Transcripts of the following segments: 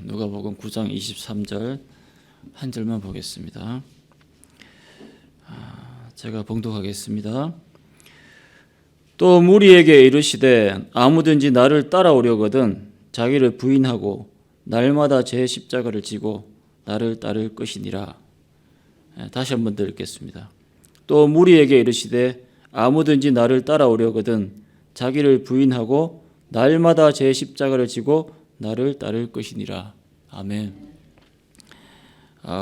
누가복음 9장 23절 한 절만 보겠습니다. 제가 봉독하겠습니다. 또 무리에게 이르시되 아무든지 나를 따라오려거든 자기를 부인하고 날마다 제 십자가를 지고 나를 따를 것이니라. 다시 한번 읽겠습니다. 또 무리에게 이르시되 아무든지 나를 따라오려거든 자기를 부인하고 날마다 제 십자가를 지고 나를 따를 것이니라. 아멘.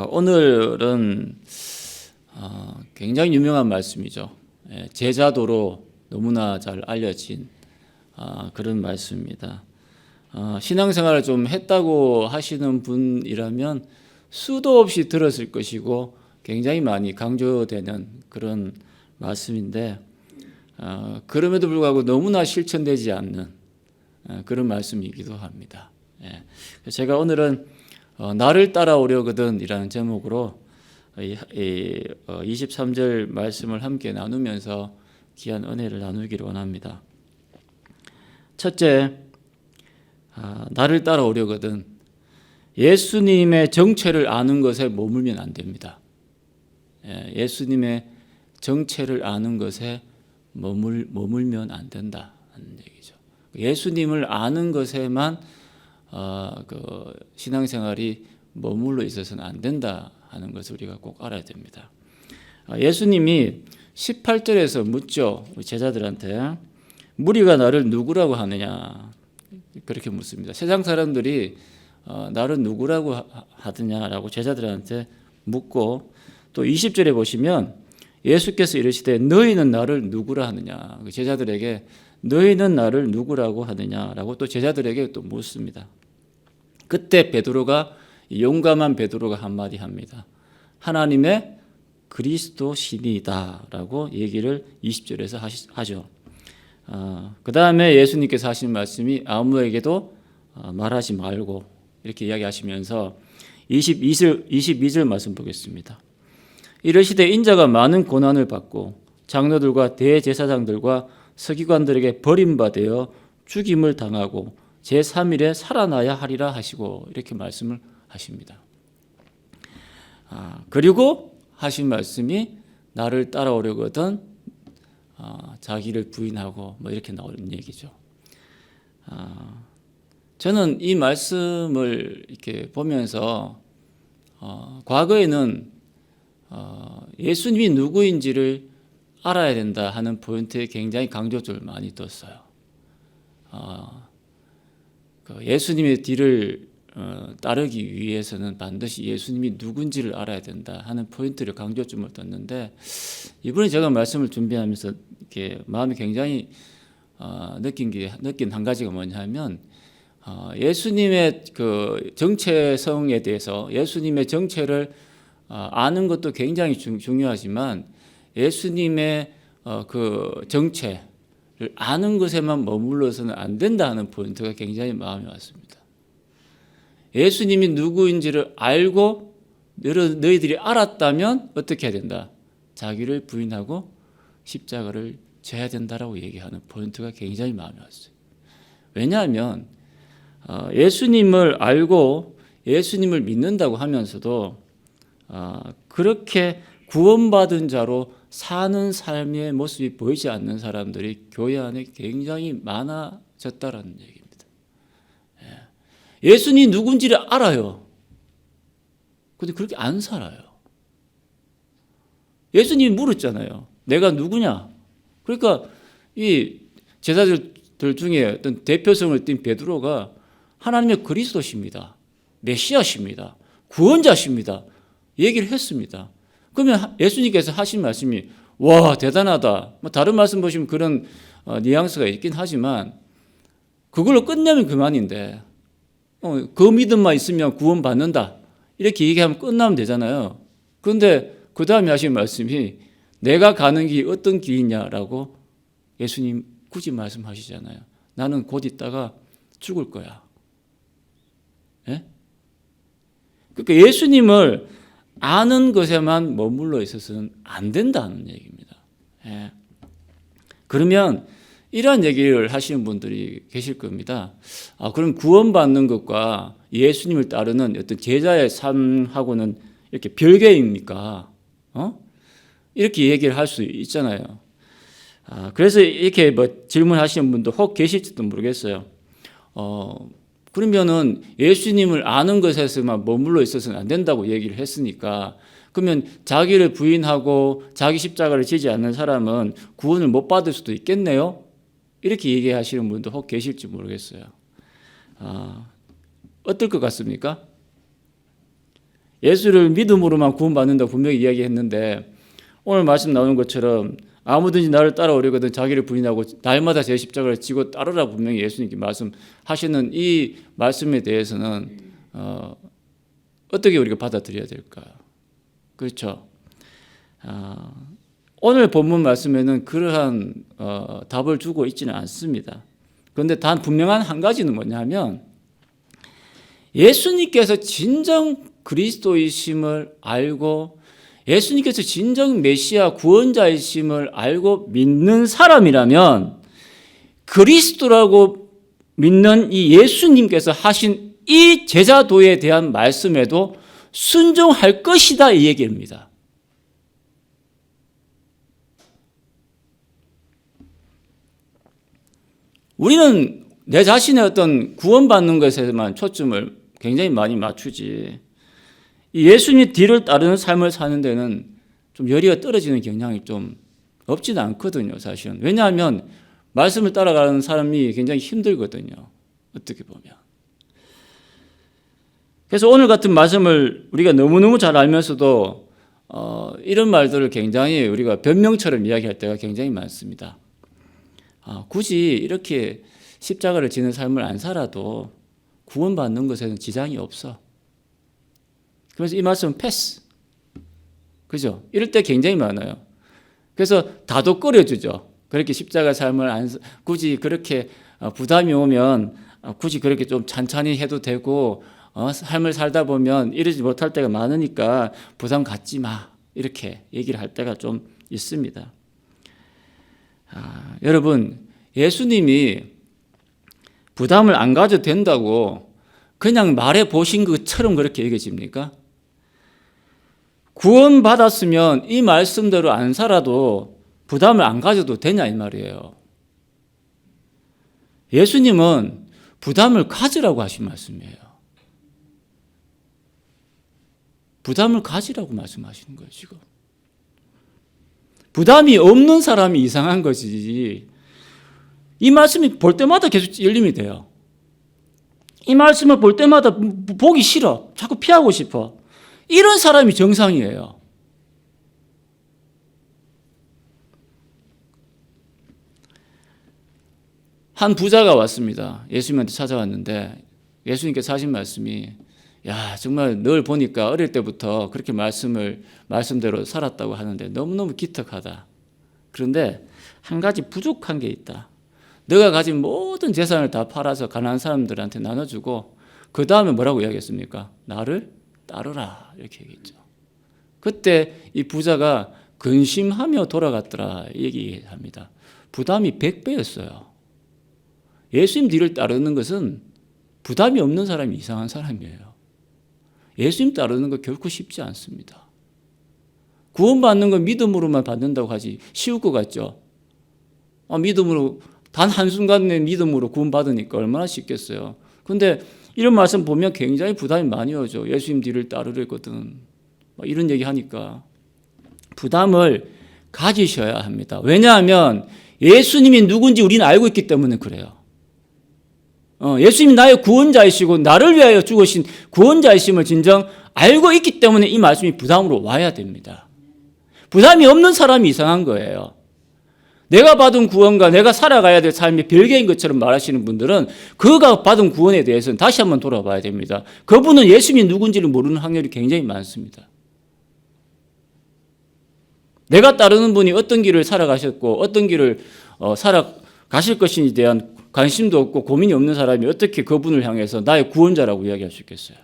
오늘은 굉장히 유명한 말씀이죠. 제자도로 너무나 잘 알려진 그런 말씀입니다. 신앙생활을 좀 했다고 하시는 분이라면 수도 없이 들었을 것이고 굉장히 많이 강조되는 그런 말씀인데 그럼에도 불구하고 너무나 실천되지 않는 그런 말씀이기도 합니다. 제가 오늘은 나를 따라오려거든 이라는 제목으로 23절 말씀을 함께 나누면서 귀한 은혜를 나누기를 원합니다. 첫째, 나를 따라오려거든 예수님의 정체를 아는 것에 머물면 안 됩니다. 예수님의 정체를 아는 것에 머물면 안 된다는 얘기죠. 예수님을 아는 것에만 신앙생활이 머물러 있어서는 안 된다 하는 것을 우리가 꼭 알아야 됩니다. 예수님이 18절에서 묻죠. 제자들한테 무리가 나를 누구라고 하느냐 그렇게 묻습니다. 세상 사람들이 나를 누구라고 하느냐라고 제자들한테 묻고 또 20절에 보시면 예수께서 이르시되 너희는 나를 누구라 하느냐 제자들에게 너희는 나를 누구라고 하느냐라고 또 제자들에게 또 묻습니다. 그때 베드로가 용감한 베드로가 한마디 합니다. 하나님의 그리스도시니다라고 얘기를 20절에서 하죠. 그 다음에 예수님께서 하신 말씀이 아무에게도 말하지 말고 이렇게 이야기하시면서 22절 말씀 보겠습니다. 이르시되 인자가 많은 고난을 받고 장로들과 대제사장들과 서기관들에게 버림받아 죽임을 당하고 제3일에 살아나야 하리라 하시고 이렇게 말씀을 하십니다. 그리고 하신 말씀이 나를 따라오려거든 자기를 부인하고 이렇게 나오는 얘기죠. 저는 이 말씀을 이렇게 보면서 과거에는 예수님이 누구인지를 알아야 된다 하는 포인트에 굉장히 강조점을 많이 뒀어요. 예수님의 뒤를 따르기 위해서는 반드시 예수님이 누군지를 알아야 된다 하는 포인트를 강조점을 뒀는데 이번에 제가 말씀을 준비하면서 이렇게 마음이 굉장히 느낀 한 가지가 뭐냐면 예수님의 그 정체성에 대해서 예수님의 정체를 아는 것도 굉장히 중요하지만 예수님의 그 정체를 아는 것에만 머물러서는 안 된다 하는 포인트가 굉장히 마음에 왔습니다. 예수님이 누구인지를 알고 너희들이 알았다면 어떻게 해야 된다? 자기를 부인하고 십자가를 져야 된다라고 얘기하는 포인트가 굉장히 마음에 왔어요. 왜냐하면 예수님을 알고 예수님을 믿는다고 하면서도 그렇게 구원받은 자로 사는 삶의 모습이 보이지 않는 사람들이 교회 안에 굉장히 많아졌다라는 얘기입니다. 예수님이 누군지를 알아요. 그런데 그렇게 안 살아요. 예수님이 물었잖아요. 내가 누구냐? 그러니까 이 제자들 중에 어떤 대표성을 띈 베드로가 하나님의 그리스도십니다. 메시아십니다. 구원자십니다. 얘기를 했습니다. 그러면 예수님께서 하신 말씀이 와 대단하다. 다른 말씀 보시면 그런 뉘앙스가 있긴 하지만 그걸로 끝내면 그만인데 그 믿음만 있으면 구원받는다. 이렇게 얘기하면 끝나면 되잖아요. 그런데 그 다음에 하신 말씀이 내가 가는 길이 어떤 길이냐라고 예수님 굳이 말씀하시잖아요. 나는 곧 있다가 죽을 거야. 예? 그러니까 예수님을 아는 것에만 머물러 있어서는 안 된다는 얘기입니다. 예. 그러면 이러한 얘기를 하시는 분들이 계실 겁니다. 그럼 구원받는 것과 예수님을 따르는 어떤 제자의 삶하고는 이렇게 별개입니까? 이렇게 얘기를 할 수 있잖아요. 그래서 이렇게 질문하시는 분도 혹 계실지도 모르겠어요. 그러면은 예수님을 아는 것에서만 머물러 있어서는 안 된다고 얘기를 했으니까, 그러면 자기를 부인하고 자기 십자가를 지지 않는 사람은 구원을 못 받을 수도 있겠네요? 이렇게 얘기하시는 분도 혹 계실지 모르겠어요. 어떨 것 같습니까? 예수를 믿음으로만 구원받는다고 분명히 이야기했는데, 오늘 말씀 나오는 것처럼 아무든지 나를 따라오려거든 자기를 부인하고 날마다 제 십자가를 지고 따르라 분명히 예수님께 말씀하시는 이 말씀에 대해서는 어떻게 우리가 받아들여야 될까요? 그렇죠. 오늘 본문 말씀에는 그러한 답을 주고 있지는 않습니다. 그런데 단 분명한 한 가지는 뭐냐면, 예수님께서 진정 그리스도이심을 알고 예수님께서 진정 메시아 구원자이심을 알고 믿는 사람이라면, 그리스도라고 믿는 이 예수님께서 하신 이 제자도에 대한 말씀에도 순종할 것이다, 이 얘기입니다. 우리는 내 자신의 어떤 구원받는 것에만 초점을 굉장히 많이 맞추지, 예수님 뒤를 따르는 삶을 사는 데는 좀 열의가 떨어지는 경향이 좀 없지는 않거든요, 사실은. 왜냐하면 말씀을 따라가는 사람이 굉장히 힘들거든요, 어떻게 보면. 그래서 오늘 같은 말씀을 우리가 너무너무 잘 알면서도 이런 말들을 굉장히 우리가 변명처럼 이야기할 때가 굉장히 많습니다. 굳이 이렇게 십자가를 지는 삶을 안 살아도 구원받는 것에는 지장이 없어. 그래서 이 말씀은 패스. 그죠? 이럴 때 굉장히 많아요. 그래서 다독거려주죠. 그렇게 십자가 삶을 굳이 그렇게 부담이 오면 굳이 그렇게 좀 찬찬히 해도 되고, 삶을 살다 보면 이러지 못할 때가 많으니까 부담 갖지 마. 이렇게 얘기를 할 때가 좀 있습니다. 여러분, 예수님이 부담을 안 가져도 된다고 그냥 말해 보신 것처럼 그렇게 여겨집니까? 구원받았으면 이 말씀대로 안 살아도 부담을 안 가져도 되냐 이 말이에요. 예수님은 부담을 가지라고 하신 말씀이에요. 부담을 가지라고 말씀하시는 거예요, 지금. 부담이 없는 사람이 이상한 것이지, 이 말씀이 볼 때마다 계속 열림이 돼요. 이 말씀을 볼 때마다 보기 싫어. 자꾸 피하고 싶어. 이런 사람이 정상이에요. 한 부자가 왔습니다. 예수님한테 찾아왔는데 예수님께서 하신 말씀이, 야, 정말 널 보니까 어릴 때부터 그렇게 말씀대로 살았다고 하는데 너무너무 기특하다. 그런데 한 가지 부족한 게 있다. 너가 가진 모든 재산을 다 팔아서 가난한 사람들한테 나눠주고 그 다음에 뭐라고 이야기했습니까? 나를 따르라, 이렇게 얘기했죠. 그때 이 부자가 근심하며 돌아갔더라 얘기합니다. 부담이 100배였어요. 예수님 뒤를 따르는 것은 부담이 없는 사람이 이상한 사람이에요. 예수님 따르는 거 결코 쉽지 않습니다. 구원받는 건 믿음으로만 받는다고 하지 쉬울 것 같죠? 믿음으로, 단 한순간의 믿음으로 구원받으니까 얼마나 쉽겠어요. 그런데 이런 말씀 보면 굉장히 부담이 많이 오죠. 예수님 뒤를 따르려거든. 이런 얘기 하니까 부담을 가지셔야 합니다. 왜냐하면 예수님이 누군지 우리는 알고 있기 때문에 그래요. 예수님이 나의 구원자이시고 나를 위하여 죽으신 구원자이심을 진정 알고 있기 때문에 이 말씀이 부담으로 와야 됩니다. 부담이 없는 사람이 이상한 거예요. 내가 받은 구원과 내가 살아가야 될 삶이 별개인 것처럼 말하시는 분들은 그가 받은 구원에 대해서는 다시 한번 돌아봐야 됩니다. 그분은 예수님이 누군지를 모르는 확률이 굉장히 많습니다. 내가 따르는 분이 어떤 길을 살아가셨고 어떤 길을 살아가실 것인지에 대한 관심도 없고 고민이 없는 사람이 어떻게 그분을 향해서 나의 구원자라고 이야기할 수 있겠어요?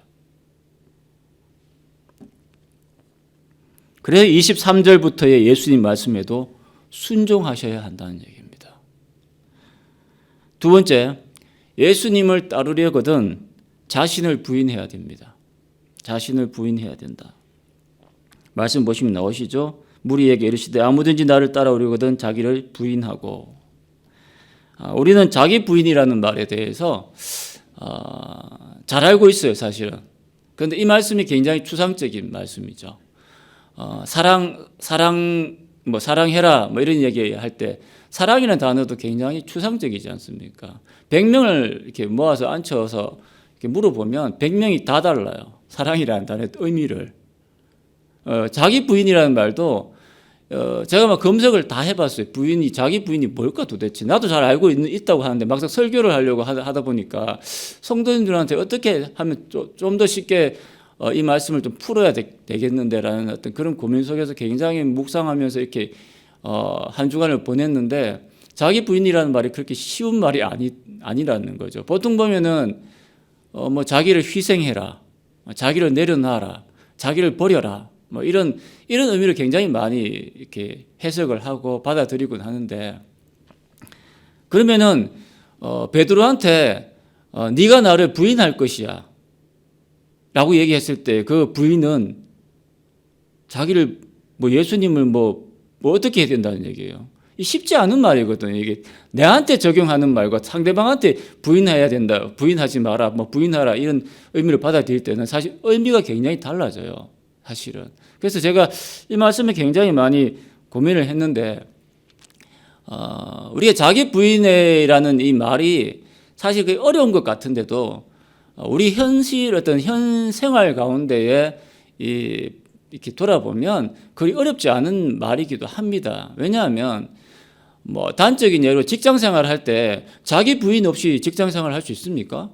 그래서 23절부터의 예수님 말씀에도 순종하셔야 한다는 얘기입니다. 두 번째, 예수님을 따르려거든 자신을 부인해야 됩니다. 자신을 부인해야 된다. 말씀 보시면 나오시죠? 무리에게 이르시되 아무든지 나를 따라오려거든 자기를 부인하고. 우리는 자기 부인이라는 말에 대해서 잘 알고 있어요, 사실은. 그런데 이 말씀이 굉장히 추상적인 말씀이죠. 사랑해라 뭐 이런 얘기할 때 사랑이라는 단어도 굉장히 추상적이지 않습니까? 100명을 이렇게 모아서 앉혀서 이렇게 물어보면 100명이 다 달라요. 사랑이라는 단어의 의미를. 자기 부인이라는 말도 제가 막 검색을 다 해봤어요. 자기 부인이 뭘까 도대체. 나도 잘 알고 있다고 하는데 막상 설교를 하려고 하다 보니까 성도님들한테 어떻게 하면 좀 더 쉽게 이 말씀을 좀 풀어야 되겠는데라는 어떤 그런 고민 속에서 굉장히 묵상하면서 이렇게 한 주간을 보냈는데 자기 부인이라는 말이 그렇게 쉬운 말이 아니라는 거죠. 보통 보면은 뭐 자기를 희생해라, 자기를 내려놔라, 자기를 버려라. 뭐 이런 의미를 굉장히 많이 이렇게 해석을 하고 받아들이곤 하는데 그러면은 베드로한테 네가 나를 부인할 것이야 라고 얘기했을 때 그 부인은 자기를 뭐 예수님을 뭐 어떻게 해야 된다는 얘기예요. 쉽지 않은 말이거든요. 이게 내한테 적용하는 말과 상대방한테 부인해야 된다, 부인하지 마라, 뭐 부인하라 이런 의미를 받아들일 때는 사실 의미가 굉장히 달라져요. 사실은. 그래서 제가 이 말씀에 굉장히 많이 고민을 했는데 우리가 자기 부인이라는 이 말이 사실 그 어려운 것 같은데도 우리 현실 어떤 현 생활 가운데에 이렇게 돌아보면 그리 어렵지 않은 말이기도 합니다. 왜냐하면 뭐 단적인 예로 직장 생활을 할 때 자기 부인 없이 직장 생활을 할 수 있습니까?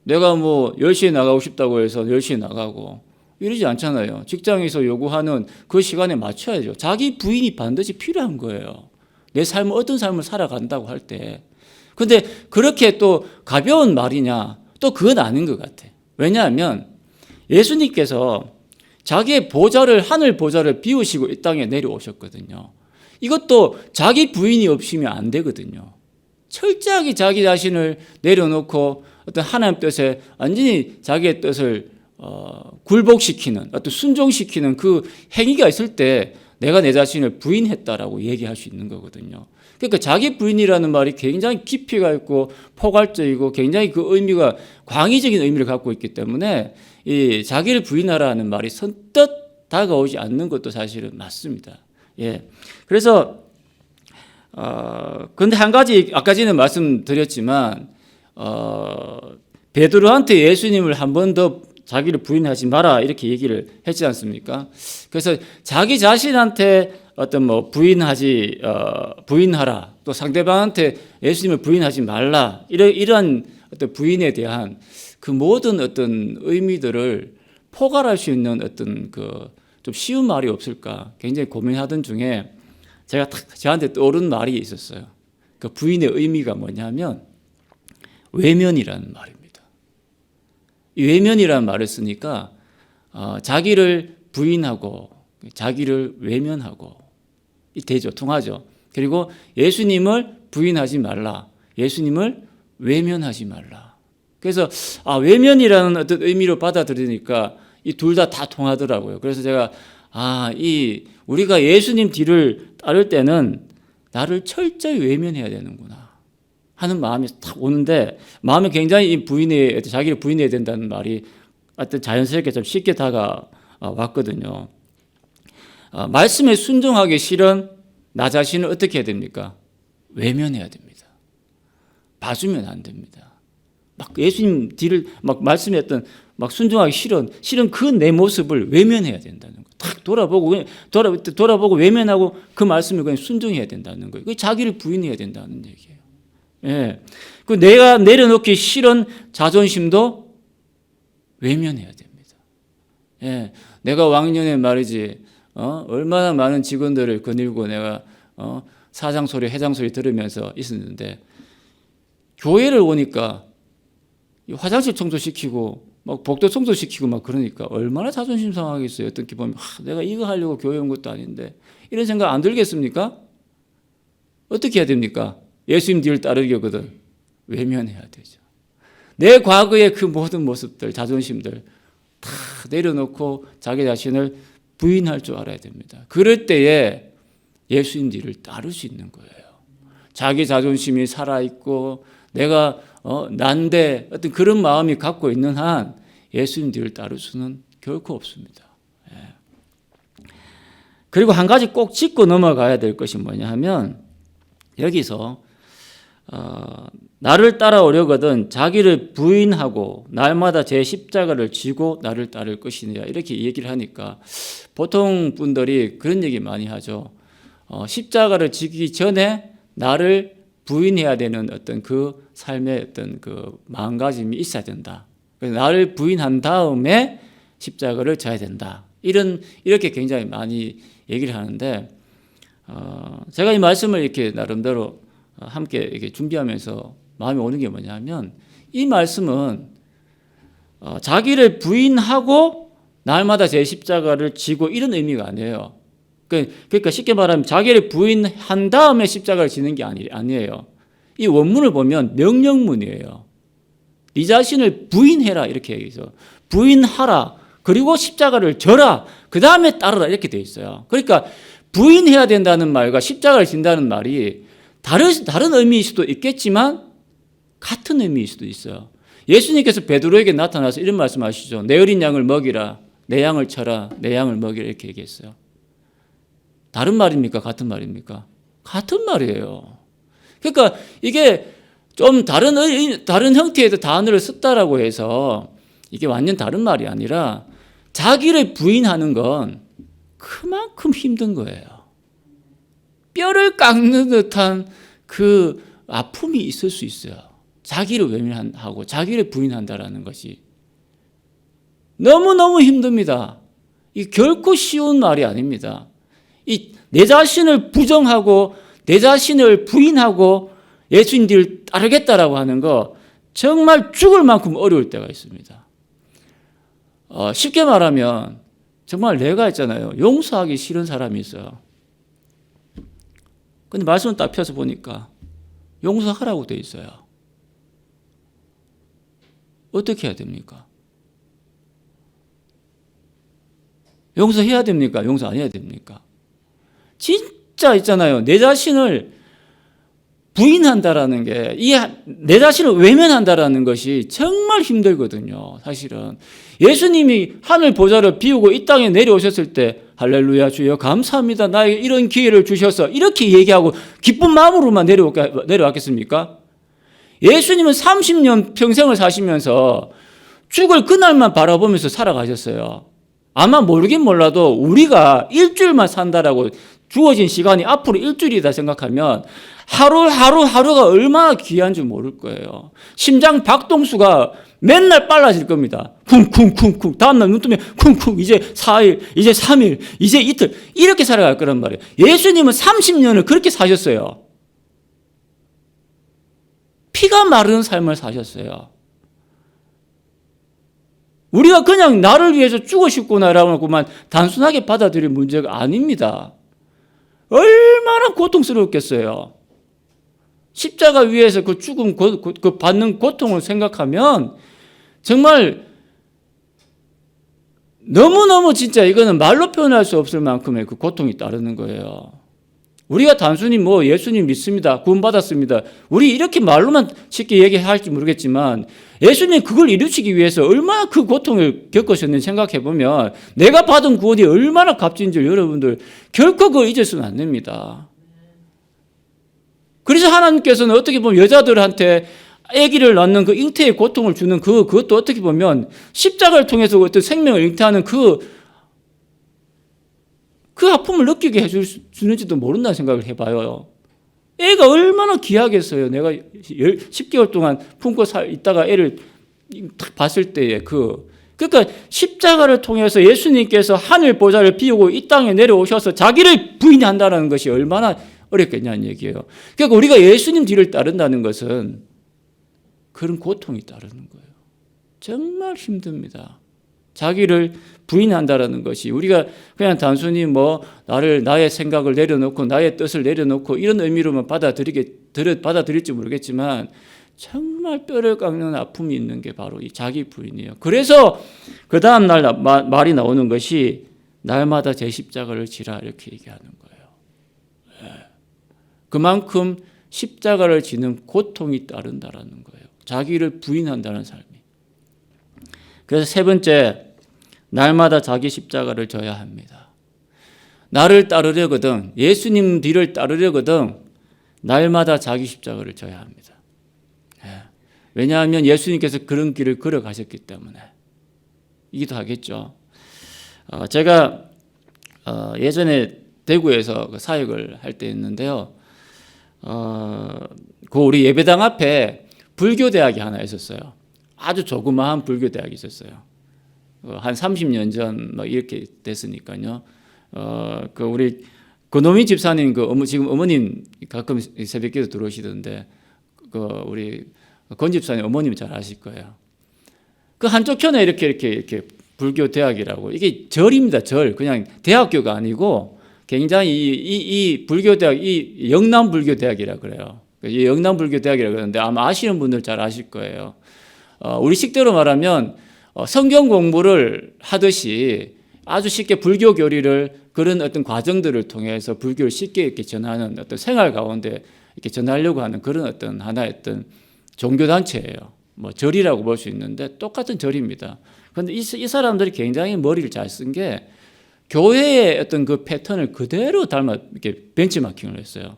내가 뭐 10시에 나가고 싶다고 해서 10시에 나가고 이러지 않잖아요. 직장에서 요구하는 그 시간에 맞춰야죠. 자기 부인이 반드시 필요한 거예요. 내 삶을 어떤 삶을 살아간다고 할 때. 근데 그렇게 또 가벼운 말이냐? 또 그건 아닌 것 같아. 왜냐하면 예수님께서 자기의 하늘 보좌를 비우시고 이 땅에 내려오셨거든요. 이것도 자기 부인이 없으면 안 되거든요. 철저하게 자기 자신을 내려놓고 어떤 하나님 뜻에 완전히 자기의 뜻을 굴복시키는 어떤 순종시키는 그 행위가 있을 때 내가 내 자신을 부인했다라고 얘기할 수 있는 거거든요. 그러니까 자기 부인이라는 말이 굉장히 깊이가 있고 포괄적이고 굉장히 그 의미가 광의적인 의미를 갖고 있기 때문에 이 자기를 부인하라는 말이 선뜻 다가오지 않는 것도 사실은 맞습니다. 예. 그래서 근데 한 가지 아까 전에 말씀드렸지만 베드로한테 예수님을 한 번 더 자기를 부인하지 마라 이렇게 얘기를 했지 않습니까? 그래서 자기 자신한테 어떤 뭐 부인하라 또 상대방한테 예수님을 부인하지 말라 이러한 어떤 부인에 대한 그 모든 어떤 의미들을 포괄할 수 있는 어떤 그 좀 쉬운 말이 없을까 굉장히 고민하던 중에 제가 딱 저한테 떠오른 말이 있었어요. 그 부인의 의미가 뭐냐면 외면이라는 말입니다. 이 외면이라는 말을 쓰니까 자기를 부인하고 자기를 외면하고 이 되죠. 통하죠. 그리고 예수님을 부인하지 말라. 예수님을 외면하지 말라. 그래서 외면이라는 어떤 의미로 받아들이니까 이 둘 다 통하더라고요. 그래서 제가 우리가 예수님 뒤를 따를 때는 나를 철저히 외면해야 되는구나 하는 마음이 딱 오는데 마음에 굉장히 자기를 부인해야 된다는 말이 하여튼 자연스럽게 좀 쉽게 다가왔거든요. 말씀에 순종하기 싫은 나 자신을 어떻게 해야 됩니까? 외면해야 됩니다. 봐주면 안 됩니다. 막 예수님 뒤를 막 말씀했던 막 순종하기 싫은 그 내 모습을 외면해야 된다는 거예요. 딱 돌아보고 외면하고 그 말씀을 그냥 순종해야 된다는 거예요. 그 자기를 부인해야 된다는 얘기예요. 예. 그 내가 내려놓기 싫은 자존심도 외면해야 됩니다. 예. 내가 왕년에 말이지, 얼마나 많은 직원들을 거닐고 내가, 사장 소리, 회장 소리 들으면서 있었는데, 교회를 오니까 화장실 청소시키고, 막 복도 청소시키고 막 그러니까 얼마나 자존심 상하겠어요. 어떻게 보면, 내가 이거 하려고 교회 온 것도 아닌데, 이런 생각 안 들겠습니까? 어떻게 해야 됩니까? 예수님 뒤를 따르려거든 외면해야 되죠. 내 과거의 그 모든 모습들, 자존심들 다 내려놓고 자기 자신을 부인할 줄 알아야 됩니다. 그럴 때에 예수님 뒤를 따를 수 있는 거예요. 자기 자존심이 살아있고 내가 난데 어떤 그런 마음이 갖고 있는 한 예수님 뒤를 따를 수는 결코 없습니다. 그리고 한 가지 꼭 짚고 넘어가야 될 것이 뭐냐 하면 여기서 나를 따라오려거든 자기를 부인하고 날마다 제 십자가를 지고 나를 따를 것이냐 이렇게 얘기를 하니까 보통 분들이 그런 얘기 많이 하죠. 십자가를 지기 전에 나를 부인해야 되는 어떤 그 삶의 어떤 그 마음가짐이 있어야 된다. 그래서 나를 부인한 다음에 십자가를 져야 된다. 이렇게 굉장히 많이 얘기를 하는데 제가 이 말씀을 이렇게 나름대로 함께 이렇게 준비하면서 마음에 오는 게 뭐냐면 이 말씀은 자기를 부인하고 날마다 제 십자가를 지고 이런 의미가 아니에요. 그러니까 쉽게 말하면 자기를 부인한 다음에 십자가를 지는 게 아니에요. 이 원문을 보면 명령문이에요. 네 자신을 부인해라 이렇게 얘기해서 부인하라 그리고 십자가를 져라 그 다음에 따르라 이렇게 돼 있어요. 그러니까 부인해야 된다는 말과 십자가를 진다는 말이 다른 의미일 수도 있겠지만 같은 의미일 수도 있어요. 예수님께서 베드로에게 나타나서 이런 말씀하시죠. 내 어린 양을 먹이라, 내 양을 쳐라, 내 양을 먹이라 이렇게 얘기했어요. 다른 말입니까? 같은 말입니까? 같은 말이에요. 그러니까 이게 좀 다른 형태의 단어를 썼다라고 해서 이게 완전 다른 말이 아니라 자기를 부인하는 건 그만큼 힘든 거예요. 뼈를 깎는 듯한 그 아픔이 있을 수 있어요. 자기를 외면하고 자기를 부인한다라는 것이 너무너무 힘듭니다. 이 결코 쉬운 말이 아닙니다. 내 자신을 부정하고 내 자신을 부인하고 예수님 뒤를 따르겠다라고 하는 거 정말 죽을 만큼 어려울 때가 있습니다. 쉽게 말하면 정말 내가 있잖아요. 용서하기 싫은 사람이 있어요. 근데 말씀을 딱 펴서 보니까 용서하라고 돼 있어요. 어떻게 해야 됩니까? 용서해야 됩니까? 용서 안 해야 됩니까? 진짜 있잖아요. 내 자신을 부인한다라는 게, 내 자신을 외면한다라는 것이 정말 힘들거든요. 사실은. 예수님이 하늘 보좌를 비우고 이 땅에 내려오셨을 때, 할렐루야 주여 감사합니다. 나에게 이런 기회를 주셔서 이렇게 얘기하고 기쁜 마음으로만 내려왔겠습니까? 예수님은 30년 평생을 사시면서 죽을 그날만 바라보면서 살아가셨어요. 아마 모르긴 몰라도 우리가 일주일만 산다라고 주어진 시간이 앞으로 일주일이다 생각하면 하루가 얼마나 귀한 줄 모를 거예요. 심장 박동수가 맨날 빨라질 겁니다. 쿵쿵쿵쿵 다음날 눈 뜨면 쿵쿵 이제 4일 이제 3일 이제 이틀 이렇게 살아갈 거란 말이에요. 예수님은 30년을 그렇게 사셨어요. 피가 마르는 삶을 사셨어요. 우리가 그냥 나를 위해서 죽으셨구나라고만 단순하게 받아들일 문제가 아닙니다. 얼마나 고통스러웠겠어요. 십자가 위에서 그 죽음, 그 받는 고통을 생각하면 정말 너무너무 진짜 이거는 말로 표현할 수 없을 만큼의 그 고통이 따르는 거예요. 우리가 단순히 예수님 믿습니다. 구원받았습니다. 우리 이렇게 말로만 쉽게 얘기할지 모르겠지만 예수님 그걸 이루시기 위해서 얼마나 그 고통을 겪으셨는지 생각해보면 내가 받은 구원이 얼마나 값진지 여러분들 결코 그걸 잊을 수는 안 됩니다. 그래서 하나님께서는 어떻게 보면 여자들한테 아기를 낳는 그 잉태의 고통을 주는 그것도 어떻게 보면 십자가를 통해서 어떤 생명을 잉태하는 그 아픔을 느끼게 해주는지도 모른다는 생각을 해봐요. 애가 얼마나 귀하겠어요. 내가 10개월 동안 품고 있다가 애를 딱 봤을 때의 그러니까 십자가를 통해서 예수님께서 하늘 보좌를 비우고 이 땅에 내려오셔서 자기를 부인한다는 것이 얼마나 어렵겠냐는 얘기예요. 그러니까 우리가 예수님 뒤를 따른다는 것은 그런 고통이 따르는 거예요. 정말 힘듭니다. 자기를 부인한다라는 것이 우리가 그냥 단순히 뭐 나의 생각을 내려놓고 나의 뜻을 내려놓고 이런 의미로만 받아들일지 모르겠지만 정말 뼈를 깎는 아픔이 있는 게 바로 이 자기 부인이에요. 그래서 그 다음 날 말이 나오는 것이 날마다 제 십자가를 지라 이렇게 얘기하는 거예요. 그만큼 십자가를 지는 고통이 따른다라는 거예요. 자기를 부인한다는 삶이. 그래서 세 번째, 날마다 자기 십자가를 져야 합니다. 나를 따르려거든, 예수님 뒤를 따르려거든 날마다 자기 십자가를 져야 합니다. 왜냐하면 예수님께서 그런 길을 걸어가셨기 때문에 이기도 하겠죠. 제가 예전에 대구에서 사역을 할 때 있는데요. 그 우리 예배당 앞에 불교대학이 하나 있었어요. 아주 조그마한 불교대학이 있었어요. 한 30년 전 이렇게 됐으니까요. 그 우리 그노미 집사님 지금 어머님 가끔 새벽기도 들어오시던데 그 우리 권 집사님 어머님 잘 아실 거예요. 그 한쪽 편에 이렇게 불교 대학이라고 이게 절입니다. 절 그냥 대학교가 아니고 굉장히 이 불교 대학 이 영남 불교 대학이라 그래요. 이 영남 불교 대학이라 그러는데 아마 아시는 분들 잘 아실 거예요. 우리 식대로 말하면 성경 공부를 하듯이 아주 쉽게 불교 교리를 그런 어떤 과정들을 통해서 불교를 쉽게 이렇게 전하는 어떤 생활 가운데 이렇게 전하려고 하는 그런 어떤 하나의 어떤 종교단체예요. 뭐 절이라고 볼 수 있는데 똑같은 절입니다. 그런데 이 사람들이 굉장히 머리를 잘 쓴 게 교회의 어떤 그 패턴을 그대로 닮아 이렇게 벤치마킹을 했어요.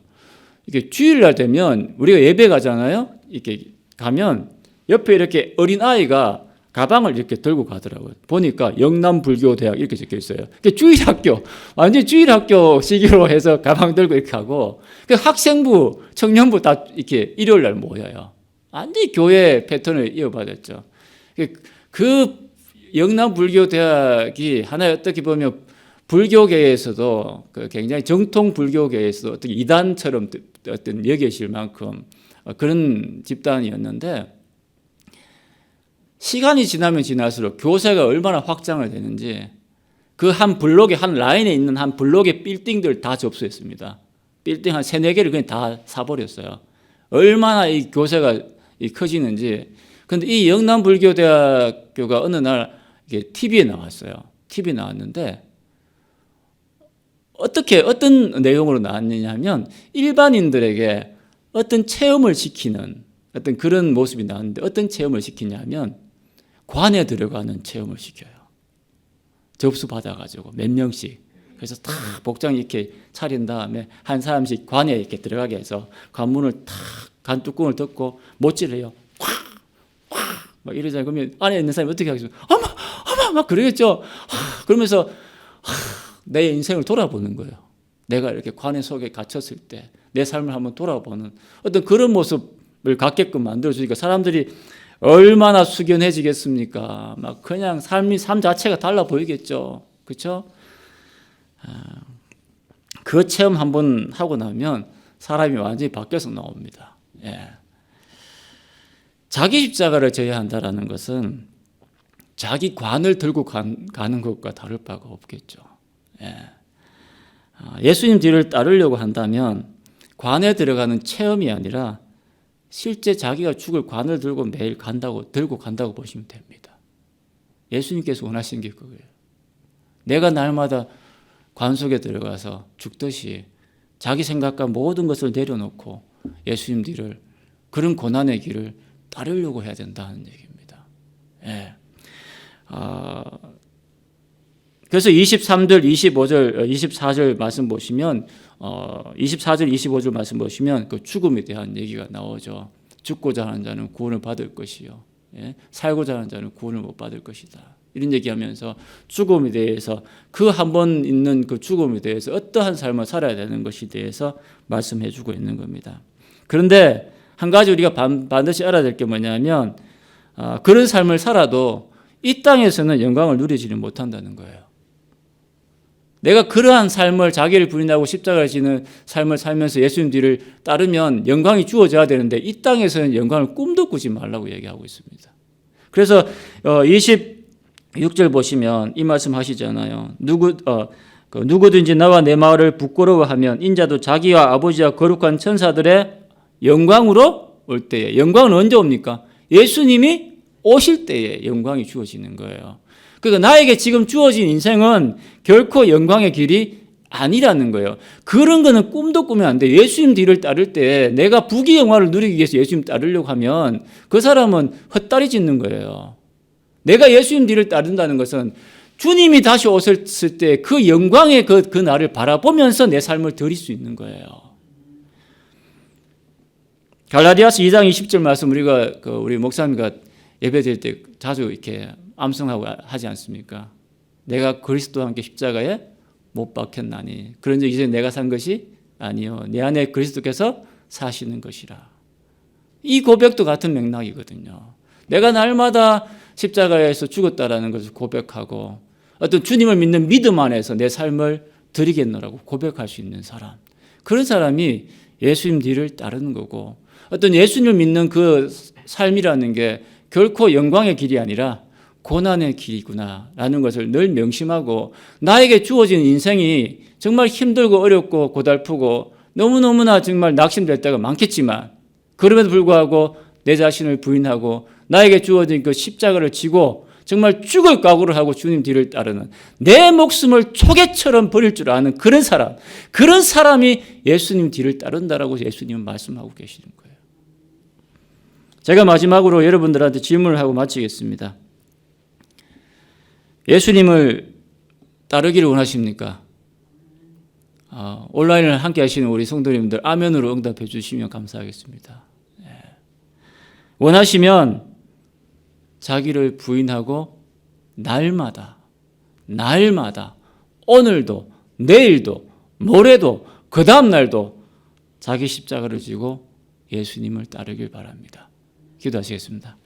이게 주일날 되면 우리가 예배 가잖아요. 이렇게 가면 옆에 이렇게 어린 아이가 가방을 이렇게 들고 가더라고요. 보니까 영남불교대학 이렇게 적혀 있어요. 주일학교, 완전 주일학교 시기로 해서 가방 들고 이렇게 하고, 학생부, 청년부 다 이렇게 일요일 날 모여요. 완전히 교회 패턴을 이어받았죠. 그 영남불교대학이 하나의 어떻게 보면 불교계에서도 굉장히 정통 불교계에서도 어떻게 이단처럼 어떤 여겨질 만큼 그런 집단이었는데, 시간이 지나면 지날수록 교세가 얼마나 확장을 되는지 그 한 블록에 한 라인에 있는 한 블록의 빌딩들 다 접수했습니다. 빌딩 한 3-4개를 그냥 다 사버렸어요. 얼마나 이 교세가 커지는지. 그런데 이 영남불교대학교가 어느 날 이게 TV에 나왔어요. TV에 나왔는데 어떤 내용으로 나왔느냐 하면 일반인들에게 어떤 체험을 시키는 어떤 그런 모습이 나왔는데 어떤 체험을 시키냐 하면 관에 들어가는 체험을 시켜요. 접수 받아가지고 몇 명씩. 그래서 다 복장 이렇게 차린 다음에 한 사람씩 관에 이렇게 들어가게 해서 관문을 탁 간 뚜껑을 덮고 못질을 해요. 막 이러잖아요. 그러면 안에 있는 사람이 어떻게 하겠어요? 어머 막 그러겠죠. 그러면서 내 인생을 돌아보는 거예요. 내가 이렇게 관의 속에 갇혔을 때 내 삶을 한번 돌아보는 어떤 그런 모습을 갖게끔 만들어주니까 사람들이 얼마나 숙연해지겠습니까? 막 그냥 삶 자체가 달라 보이겠죠. 그렇죠? 그 체험 한번 하고 나면 사람이 완전히 바뀌어서 나옵니다. 예. 자기 십자가를 져야 한다는 것은 자기 관을 들고 가는 것과 다를 바가 없겠죠. 예. 예수님 뒤를 따르려고 한다면 관에 들어가는 체험이 아니라 실제 자기가 죽을 관을 들고 매일 들고 간다고 보시면 됩니다. 예수님께서 원하시는 게 그거예요. 내가 날마다 관 속에 들어가서 죽듯이 자기 생각과 모든 것을 내려놓고 예수님 뒤를 그런 고난의 길을 따르려고 해야 된다는 얘기입니다. 예. 그래서 23절, 25절, 24절 말씀 보시면 24절, 25절 말씀 보시면 그 죽음에 대한 얘기가 나오죠. 죽고자 하는 자는 구원을 받을 것이요. 예? 살고자 하는 자는 구원을 못 받을 것이다. 이런 얘기하면서 죽음에 대해서 그 한 번 있는 그 죽음에 대해서 어떠한 삶을 살아야 되는 것에 대해서 말씀해 주고 있는 겁니다. 그런데 한 가지 우리가 반드시 알아야 될 게 뭐냐면 그런 삶을 살아도 이 땅에서는 영광을 누리지는 못한다는 거예요. 내가 그러한 삶을 자기를 부인하고 십자가를 지는 삶을 살면서 예수님 뒤를 따르면 영광이 주어져야 되는데 이 땅에서는 영광을 꿈도 꾸지 말라고 얘기하고 있습니다. 그래서 6절 보시면 이 말씀 하시잖아요. 누구든지 나와 내 말을 부끄러워하면 인자도 자기와 아버지와 거룩한 천사들의 영광으로 올 때에, 영광은 언제 옵니까? 예수님이 오실 때에 영광이 주어지는 거예요. 그러니까 나에게 지금 주어진 인생은 결코 영광의 길이 아니라는 거예요. 그런 거는 꿈도 꾸면 안 돼. 예수님 뒤를 따를 때 내가 부귀영화를 누리기 위해서 예수님 따르려고 하면 그 사람은 헛다리 짚는 거예요. 내가 예수님 뒤를 따른다는 것은 주님이 다시 오셨을 때 그 영광의 그 날을 바라보면서 내 삶을 드릴 수 있는 거예요. 갈라디아서 2장 20절 말씀 우리가 우리 목사님과 예배 드릴 때 자주 이렇게 암송하고 하지 않습니까? 내가 그리스도와 함께 십자가에 못 박혔나니 그런즉 이제 내가 산 것이 아니요 내 안에 그리스도께서 사시는 것이라. 이 고백도 같은 맥락이거든요. 내가 날마다 십자가에서 죽었다라는 것을 고백하고 어떤 주님을 믿는 믿음 안에서 내 삶을 드리겠노라고 고백할 수 있는 사람, 그런 사람이 예수님 뒤를 따르는 거고, 어떤 예수님을 믿는 그 삶이라는 게 결코 영광의 길이 아니라 고난의 길이구나라는 것을 늘 명심하고, 나에게 주어진 인생이 정말 힘들고 어렵고 고달프고 너무너무나 정말 낙심될 때가 많겠지만, 그럼에도 불구하고 내 자신을 부인하고 나에게 주어진 그 십자가를 지고 정말 죽을 각오를 하고 주님 뒤를 따르는, 내 목숨을 초계처럼 버릴 줄 아는 그런 사람, 그런 사람이 예수님 뒤를 따른다라고 예수님은 말씀하고 계시는 거예요. 제가 마지막으로 여러분들한테 질문을 하고 마치겠습니다. 예수님을 따르기를 원하십니까? 온라인을 함께 하시는 우리 성도님들 아멘으로 응답해 주시면 감사하겠습니다. 원하시면 자기를 부인하고 날마다 오늘도 내일도 모레도 그 다음 날도 자기 십자가를 지고 예수님을 따르길 바랍니다. 기도하시겠습니다.